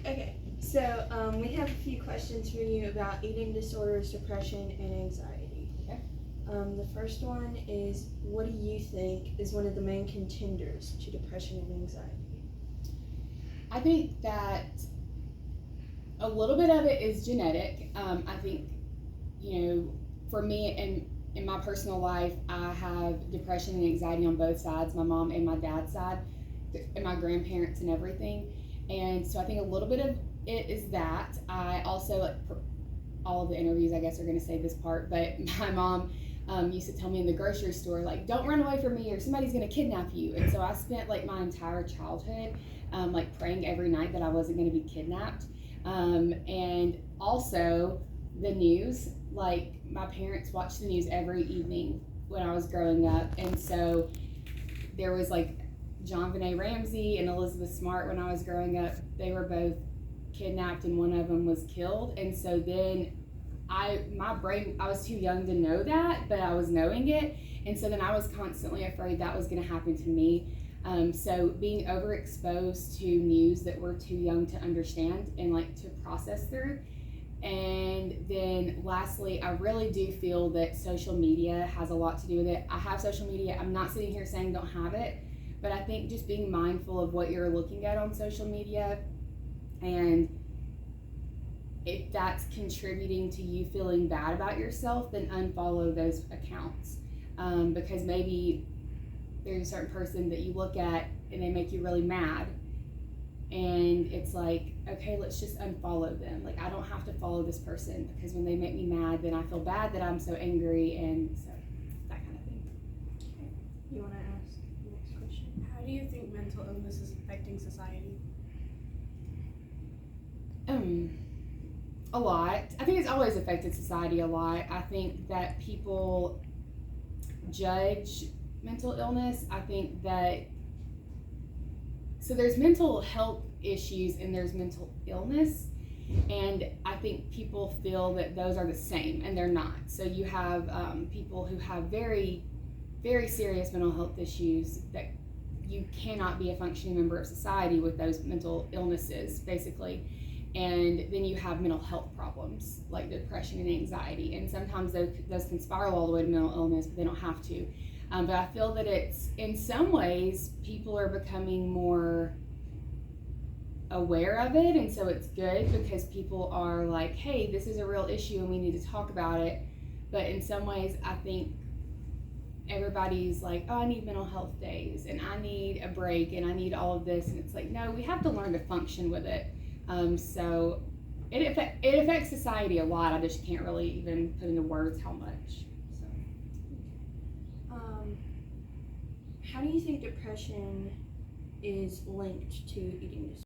Okay, so we have a few questions for you about eating disorders, depression, and anxiety. Okay. The first one is, what do you think is one of the main contenders to depression and anxiety? I think that a little bit of it is genetic. I think, for me in my personal life, I have depression and anxiety on both sides, my mom and my dad's side, and my grandparents and everything. And so I think a little bit of it is that. I also, all of the interviews, I guess, are going to say this part, but my mom used to tell me in the grocery store, like, don't run away from me or somebody's going to kidnap you. And so I spent like my entire childhood like praying every night that I wasn't going to be kidnapped. And also the news, like my parents watched the news every evening when I was growing up. And so there was like John Benet Ramsey and Elizabeth Smart when I was growing up. They were both kidnapped and one of them was killed. And so then my brain, I was too young to know that, but I was knowing it. And so then I was constantly afraid that was going to happen to me. So being overexposed to news that we're too young to understand and like to process through. And then lastly, I really do feel that social media has a lot to do with it. I have social media. I'm not sitting here saying don't have it, but I think just being mindful of what you're looking at on social media, and if that's contributing to you feeling bad about yourself, then unfollow those accounts. Because maybe there's a certain person that you look at and they make you really mad, and it's like, okay, let's just unfollow them. Like, I don't have to follow this person, because when they make me mad, then I feel bad that I'm so angry, and so that kind of thing. Okay. You want to ask the next question? How do you think mental illness is affecting society? A lot. I think it's always affected society a lot. I think that people judge mental illness. I think that, so there's mental health issues and there's mental illness, and I think people feel that those are the same, and they're not. So you have people who have very, very serious mental health issues that you cannot be a functioning member of society with those mental illnesses, basically. And then you have mental health problems like depression and anxiety, and sometimes those can spiral all the way to mental illness, but they don't have to. But I feel that it's, in some ways, people are becoming more aware of it, and so it's good because people are like, hey, this is a real issue and we need to talk about it. But in some ways, I think everybody's like, oh, I need mental health days and I need a break and I need all of this, and it's like, no, we have to learn to function with it. So it affects society a lot. I just can't really even put into words how much. So. How do you think depression is linked to eating disorders?